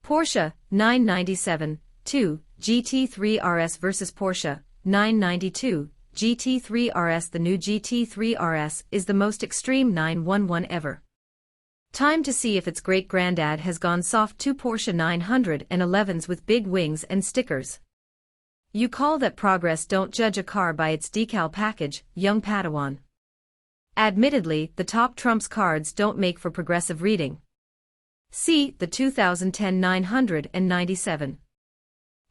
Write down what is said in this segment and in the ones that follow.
Porsche 997, 2, GT3 RS vs Porsche 992, GT3 RS. The new GT3 RS is the most extreme 911 ever. Time to see if its great-granddad has gone soft. Two Porsche 911s with big wings and stickers. You call that progress? Don't judge a car by its decal package, young Padawan. Admittedly, the top trumps cards don't make for progressive reading. See, the 2010 997.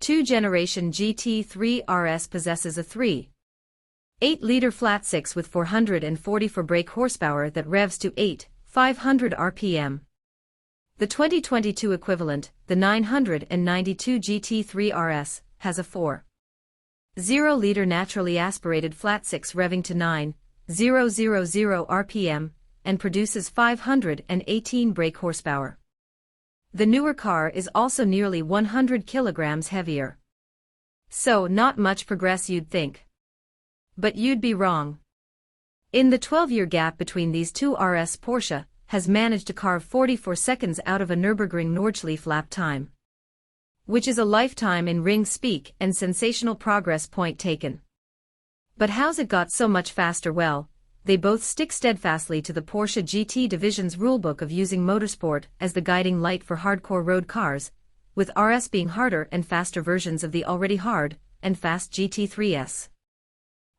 2 Generation GT3 RS possesses a 3.8-liter flat-six with 444 brake horsepower that revs to 8,500 RPM. The 2022 equivalent, the 992 GT3 RS, has a 4.0-liter naturally aspirated flat-six revving to 9,000 RPM and produces 518 brake horsepower. The newer car is also nearly 100 kilograms heavier. So not much progress, you'd think. But you'd be wrong. In the 12-year gap between these two, RS Porsche has managed to carve 44 seconds out of a Nürburgring Nordschleife lap time, which is a lifetime in ring speak and sensational progress. Point taken. But how's it got so much faster? Well, they both stick steadfastly to the Porsche GT division's rulebook of using motorsport as the guiding light for hardcore road cars, with RS being harder and faster versions of the already hard and fast GT3s.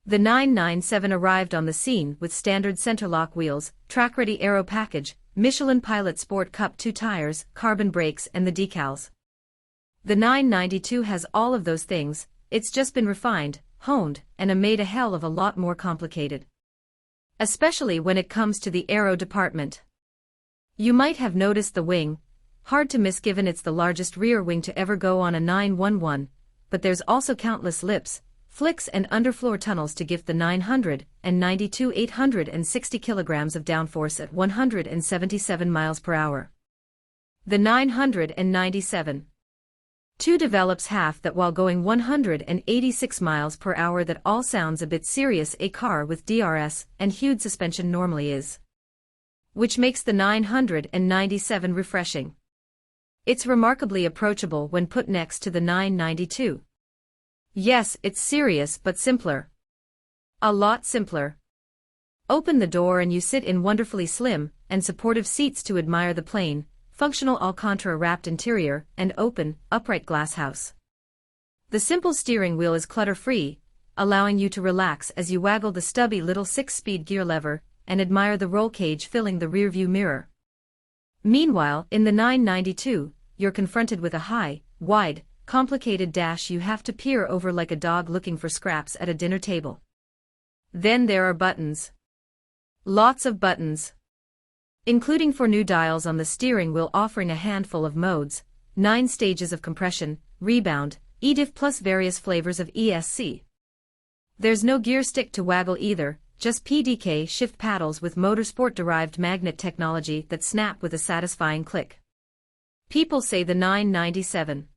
The 997 arrived on the scene with standard centerlock wheels, track-ready aero package, Michelin Pilot Sport Cup 2 tires, carbon brakes and the decals. The 992 has all of those things. It's just been refined, honed, and made a hell of a lot more complicated. Especially when it comes to the aero department. You might have noticed the wing, hard to miss given it's the largest rear wing to ever go on a 911, but there's also countless lips, flicks and underfloor tunnels to give the 992 860 kilograms of downforce at 177 miles per hour. The 997 2 develops half that while going 186 miles per hour. That all sounds a bit serious. A car with DRS and hued suspension normally is, which makes the 997 refreshing. It's remarkably approachable when put next to the 992. Yes, it's serious but simpler. A lot simpler. Open the door and you sit in wonderfully slim and supportive seats to admire the plain, functional Alcantara-wrapped interior and open, upright glass house. The simple steering wheel is clutter-free, allowing you to relax as you waggle the stubby little 6-speed gear lever and admire the roll cage filling the rearview mirror. Meanwhile, in the 992, you're confronted with a high, wide, complicated dash you have to peer over like a dog looking for scraps at a dinner table. Then there are buttons. Lots of buttons. Including 4 new dials on the steering wheel offering a handful of modes, 9 stages of compression, rebound, EDIF plus various flavors of ESC. There's no gear stick to waggle either, just PDK shift paddles with motorsport-derived magnet technology that snap with a satisfying click. People say the 997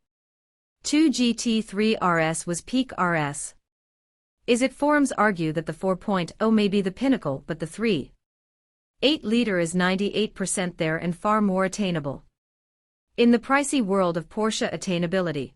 2 GT3 RS was peak RS. Is it? Forums argue that the 4.0 may be the pinnacle, but the 3.8-liter is 98% there and far more attainable in the pricey world of Porsche attainability.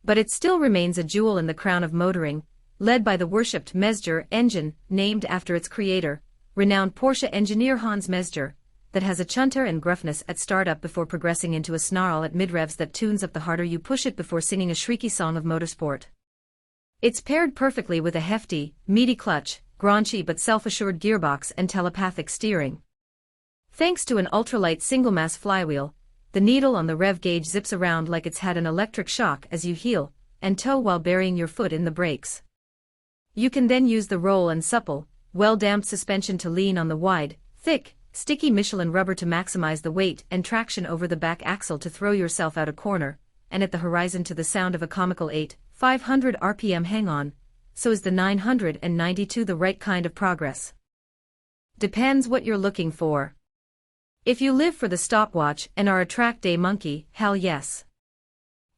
But it still remains a jewel in the crown of motoring, led by the worshipped Mezger engine, named after its creator, renowned Porsche engineer Hans Mezger, that has a chunter and gruffness at startup before progressing into a snarl at mid-revs that tunes up the harder you push it before singing a shrieky song of motorsport. It's paired perfectly with a hefty, meaty clutch, graunchy but self-assured gearbox and telepathic steering. Thanks to an ultralight single-mass flywheel, the needle on the rev gauge zips around like it's had an electric shock as you heel and toe while burying your foot in the brakes. You can then use the roll and supple, well-damped suspension to lean on the wide, thick, sticky Michelin rubber to maximize the weight and traction over the back axle to throw yourself out a corner, and at the horizon to the sound of a comical 8,500 RPM hang-on. So is the 992 the right kind of progress? Depends what you're looking for. If you live for the stopwatch and are a track day monkey, hell yes.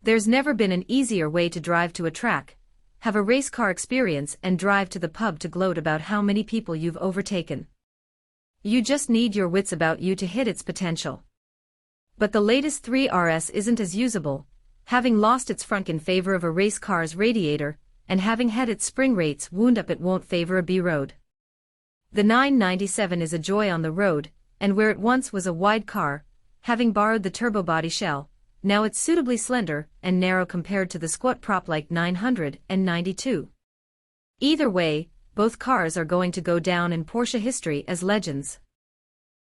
There's never been an easier way to drive to a track, have a race car experience and drive to the pub to gloat about how many people you've overtaken. You just need your wits about you to hit its potential. But the latest 3 RS isn't as usable, having lost its frunk in favor of a race car's radiator, and having had its spring rates wound up, it won't favor a B road. The 997 is a joy on the road, and where it once was a wide car, having borrowed the turbo body shell, now it's suitably slender and narrow compared to the squat prop-like 992. Either way, both cars are going to go down in Porsche history as legends.